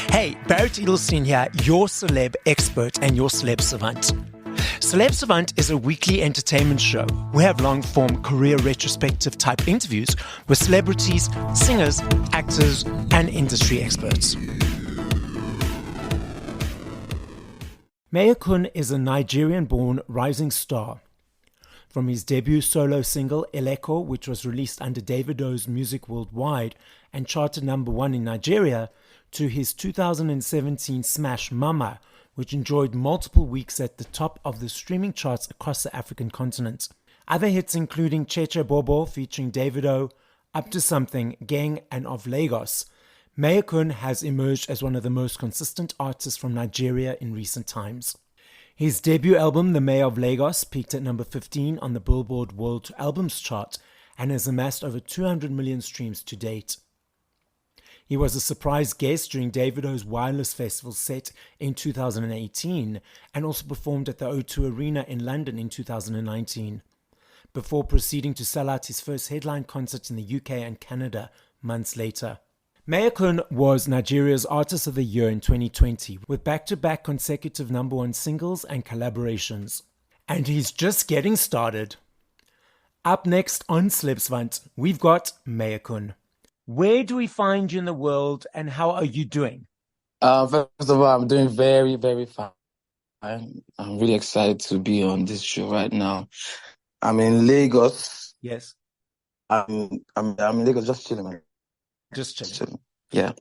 Hey, Barrett Edelstein here, your celeb expert and your Celeb Savant. Celeb Savant is a weekly entertainment show. We have long-form career retrospective type interviews with celebrities, singers, actors, and industry experts. Mayorkun is a Nigerian-born rising star. From his debut solo single, Eleko, which was released under Davido's Music Worldwide and charted #1 in Nigeria, to his 2017 smash Mama, which enjoyed multiple weeks at the top of the streaming charts across the African continent. Other hits including Cheche Bobo featuring Davido, Up to Something, Gang, and Of Lagos. Mayorkun has emerged as one of the most consistent artists from Nigeria in recent times. His debut album, The Mayor of Lagos, peaked at number 15 on the Billboard World Albums chart and has amassed over 200 million streams to date. He was a surprise guest during Davido's Wireless Festival set in 2018 and also performed at the O2 Arena in London in 2019, before proceeding to sell out his first headline concert in the UK and Canada months later. Mayorkun was Nigeria's Artist of the Year in 2020 with back-to-back consecutive #1 singles and collaborations. And he's just getting started. Up next on Celeb Savant, we've got Mayorkun. Where do we find you in the world and how are you doing? First of all, I'm doing very, very fine. I'm really excited to be on this show right now. I'm in Lagos. Yes. I'm in Lagos just chilling, man. Just chilling. Chilling. Yeah.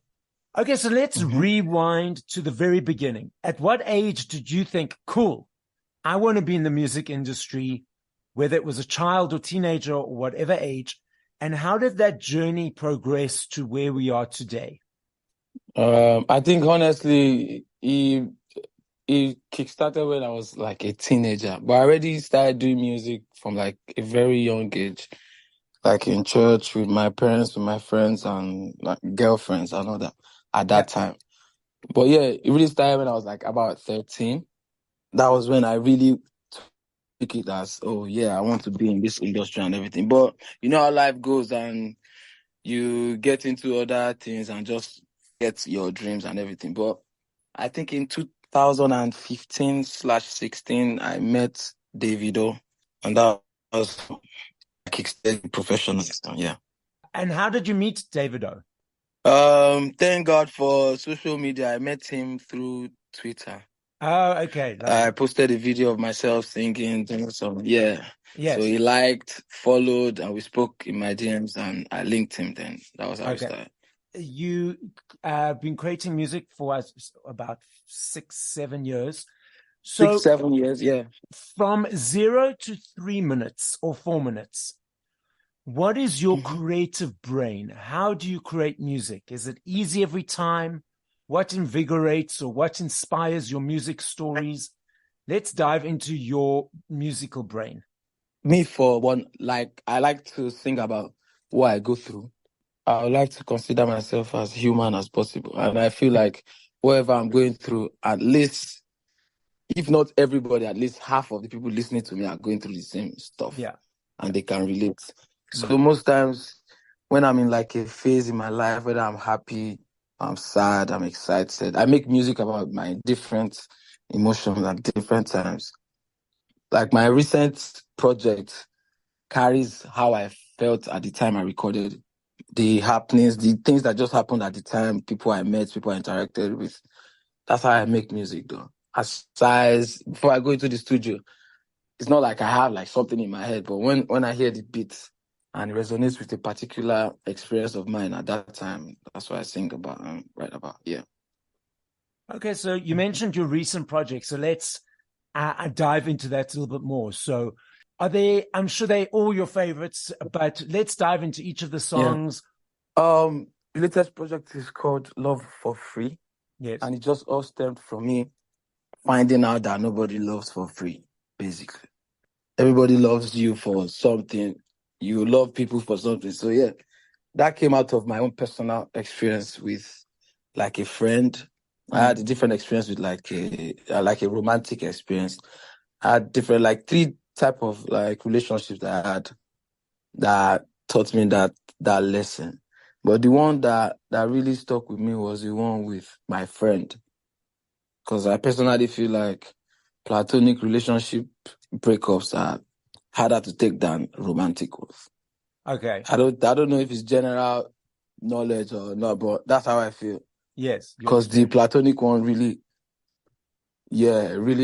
Okay, so let's rewind to the very beginning. At what age did you think, cool, I want to be in the music industry, whether it was a child or teenager or whatever age? And how did that journey progress to where we are today? I think honestly, he kickstarted when I was like a teenager, but I already started doing music from like a very young age, like in church with my parents, with my friends and like girlfriends and all that at that time. But yeah, it really started when I was like about 13. That was when I really took it as, oh yeah, I want to be in this industry and everything. But you know how life goes and you get into other things and just get your dreams and everything. But I think in 2015/16, I met Davido and that was kickstarted professional system, yeah. And how did you meet Davido? Thank God for social media. I met him through Twitter. Oh, okay. I posted a video of myself singing, doing some, yeah. Yes. So he liked, followed, and we spoke in my DMs, and I linked him then. That was how we started. You been creating music for about 6-7 years. So 6-7 years, yeah. From 0 to 3 minutes or 4 minutes, what is your creative brain? How do you create music? Is it easy every time? What invigorates or what inspires your music stories? Let's dive into your musical brain. Me, for one, like I like to think about what I go through. I would like to consider myself as human as possible. And I feel like whatever I'm going through, at least, if not everybody, at least half of the people listening to me are going through the same stuff. Yeah. And they can relate. So most times when I'm in like a phase in my life, whether I'm happy, I'm sad, I'm excited, I make music about my different emotions at different times. Like my recent project carries how I felt at the time I recorded, the happenings, the things that just happened at the time, people I met, people I interacted with. That's how I make music though. Before I go into the studio, it's not like I have like something in my head, but when I hear the beats and it resonates with a particular experience of mine at that time, that's what I sing about and write about, yeah. Okay, so you mentioned your recent project, so let's dive into that a little bit more. So I'm sure they're all your favorites, but let's dive into each of the songs. Yeah. The latest project is called Love for Free. Yes. And it just all stemmed from me finding out that nobody loves for free, basically. Everybody loves you for something. You love people for something. So yeah, that came out of my own personal experience with like a friend. I had a different experience with like a romantic experience. I had different, like 3 type of like relationships that I had. that taught me that lesson. But the one that really stuck with me was the one with my friend. Because I personally feel like platonic relationship breakups are harder to take than romantic ones. Okay. I don't know if it's general knowledge or not, but that's how I feel. Yes. Your Because the experience. platonic one really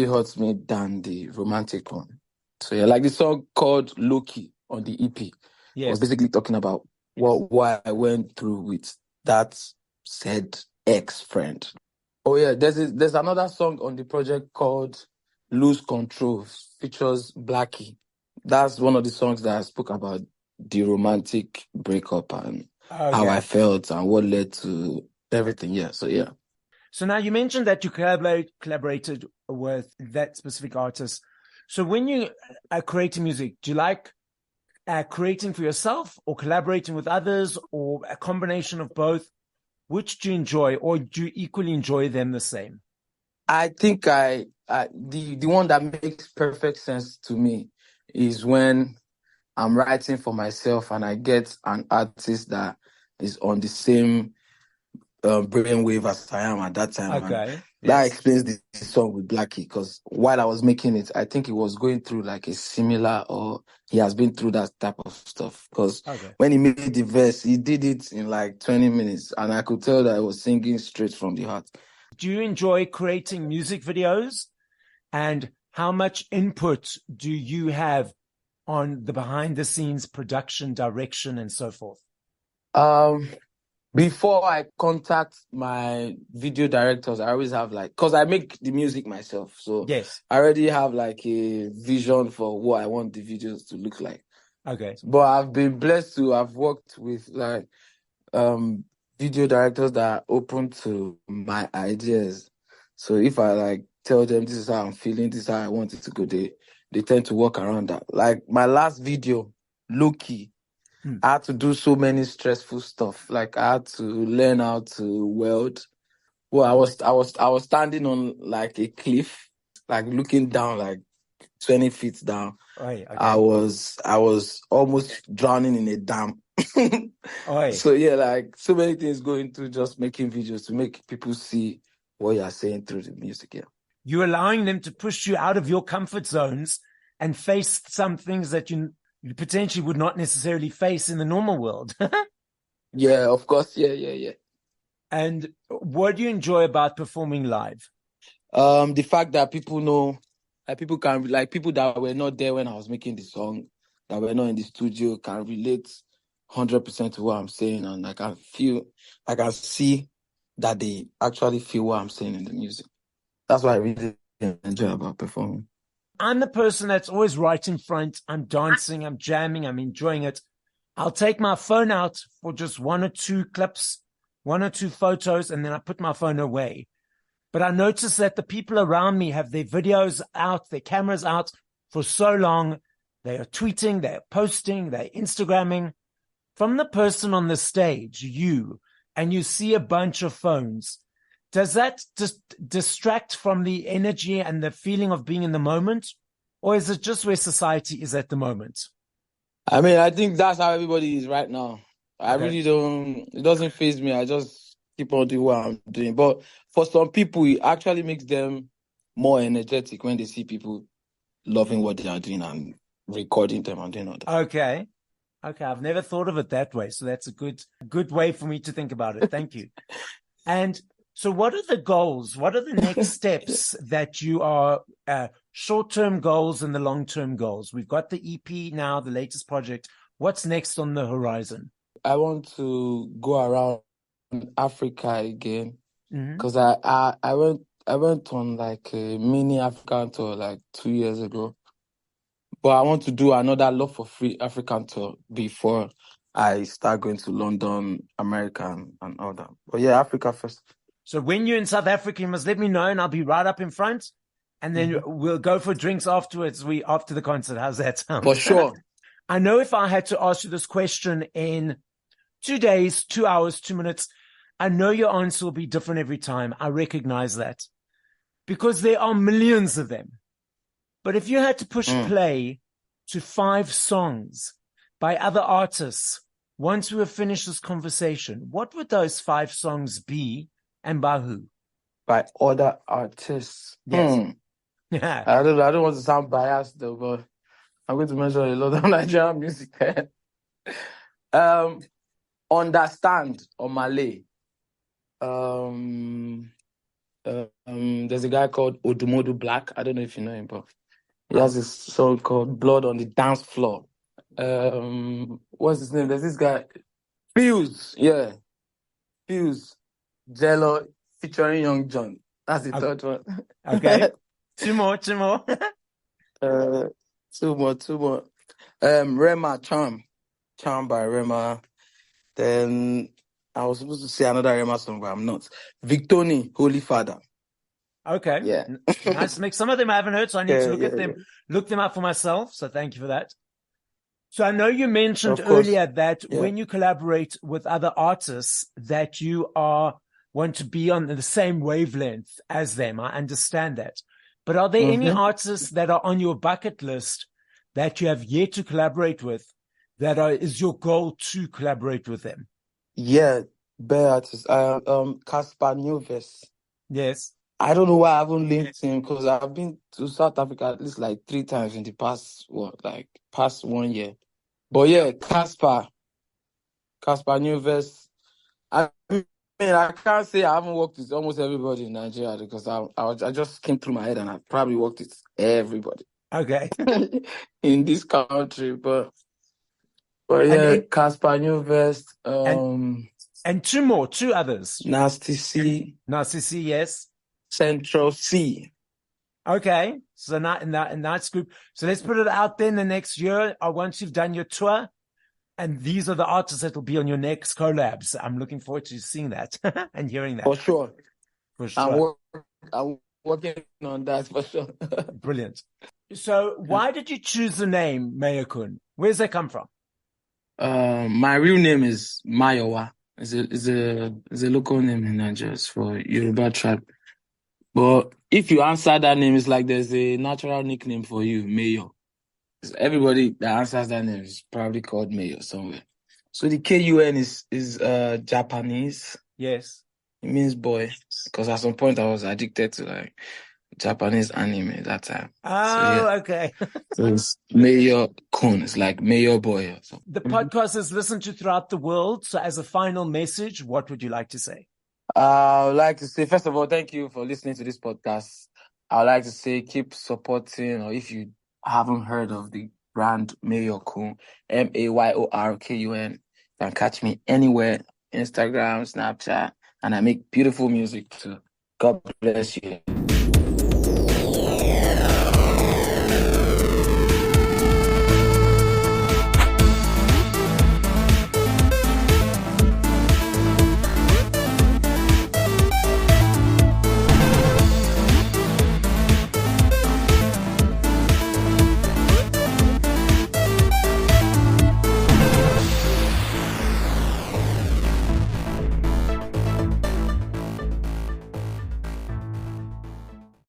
hurts me than the romantic one. So yeah, like the song called Loki on the EP was Yes. basically talking about what I went through with that said ex-friend. Oh yeah, there's another song on the project called Lose Control, features Blackie. That's one of the songs that I spoke about the romantic breakup and how I Okay. felt and what led to everything. Yeah, so yeah. So now you mentioned that you collaborated with that specific artist. So when you are creating music, do you like creating for yourself or collaborating with others or a combination of both? Which do you enjoy, or do you equally enjoy them the same? I think the one that makes perfect sense to me is when I'm writing for myself and I get an artist that is on the same brainwave as I am at that time, and Okay. that Yes. explains the song with Blackie. Because while I was making it, I think he was going through like a similar, or he has been through that type of stuff. Because Okay. when he made the verse, he did it in like 20 minutes, and I could tell that I was singing straight from the heart. Do you enjoy creating music videos? And how much input do you have on the behind the scenes production, direction, and so forth? Um, Before I contact my video directors, I always have like, because I make the music myself. So Yes. I already have like a vision for what I want the videos to look like. Okay. But I've been blessed to have worked with like video directors that are open to my ideas. So if I like tell them this is how I'm feeling, this is how I want it to go, they tend to work around that. Like my last video, Loki, I had to do so many stressful stuff. Like I had to learn how to weld. Well, I was standing on like a cliff, like looking down like 20 feet down. Oi, I okay. was almost drowning in a dam. Oi. So yeah, like so many things go into just making videos to make people see what you're saying through the music. Yeah. You're allowing them to push you out of your comfort zones and face some things that you potentially would not necessarily face in the normal world. Yeah, of course. Yeah. And what do you enjoy about performing live? The fact that people know, like people can, like people that were not there when I was making the song, that were not in the studio, can relate 100% to what I'm saying, and I can see that they actually feel what I'm saying in the music. That's what I really enjoy about performing. I'm the person that's always right in front. I'm dancing, I'm jamming, I'm enjoying it. I'll take my phone out for just one or two clips, one or two photos, and then I put my phone away. But I notice that the people around me have their videos out, their cameras out for so long. They are tweeting, they're posting, they're Instagramming. From the person on the stage, and you see a bunch of phones, does that just distract from the energy and the feeling of being in the moment? Or is it just where society is at the moment? I mean, I think that's how everybody is right now. I Okay. really don't, it doesn't faze me. I just keep on doing what I'm doing. But for some people, it actually makes them more energetic when they see people loving what they are doing and recording them and doing all that. Okay. Okay. I've never thought of it that way. So that's a good way for me to think about it. Thank you. And so what are the goals? What are the next steps that you are short-term goals and the long-term goals? We've got the EP now, the latest project. What's next on the horizon? I want to go around Africa again Mm-hmm. because I went on like a mini African tour like 2 years ago. But I want to do another Love for Free African tour before I start going to London, America, and all that. But yeah, Africa first. So when you're in South Africa, you must let me know and I'll be right up in front. And then we'll go for drinks afterwards, after the concert. How's that For sound? sure. I know if I had to ask you this question in 2 days, 2 hours, 2 minutes, I know your answer will be different every time. I recognize that because there are millions of them. But if you had to push play to 5 songs by other artists, once we have finished this conversation, what would those 5 songs be and by who? By other artists. Yes. I don't want to sound biased though, but I'm going to mention a lot of Nigerian music. Understand or Malay. There's a guy called Odumodu Black. I don't know if you know him, but he has this song called Blood on the Dance Floor. What's his name? There's this guy, Fuse. Yeah, Fuse. Jello featuring Young John. That's the third one. Okay. Two more. Two more. Rema, Charm by Rema. Then I was supposed to say another Rema song, but I'm not. Victoni, Holy Father. Okay. Yeah. Nice mix. Some of them I haven't heard, so I need to look them up for myself. So thank you for that. So I know you mentioned earlier that when you collaborate with other artists, that you want to be on the same wavelength as them. I understand that. But are there any artists that are on your bucket list that you have yet to collaborate with that is your goal to collaborate with them? Yeah, bare artists. Caspar Nyovest. Yes. I don't know why I haven't linked him because I've been to South Africa at least like 3 times in the past 1 year. But yeah, Caspar Nyovest. I mean, I can't say I haven't worked with almost everybody in Nigeria because I just came through my head and I probably worked with everybody. Okay. in this country, but yeah, Caspar Nyovest. And two others. Nasty C, yes. Central C. Okay, so not in that group. So let's put it out there in the next year, or once you've done your tour, and these are the artists that will be on your next collabs. I'm looking forward to seeing that and hearing that. For sure. I'm working on that for sure. Brilliant. So why did you choose the name Mayorkun? Where's that come from? My real name is Mayowa. It's a local name in Nigeria. It's for Yoruba tribe. But if you answer that name, it's like there's a natural nickname for you, Mayor. Everybody that answers that name is probably called Mayor somewhere. So the KUN is Japanese. Yes. It means boy. Because at some point I was addicted to like Japanese anime that time. Okay. So it's Mayorkun. It's like Mayor Boy or something. The podcast is listened to throughout the world. So as a final message, what would you like to say? I would like to say, first of all, thank you for listening to this podcast. I would like to say keep supporting, or if you haven't heard of the brand Mayorkun, Mayorkun, you can catch me anywhere, Instagram, Snapchat, and I make beautiful music too. God bless you.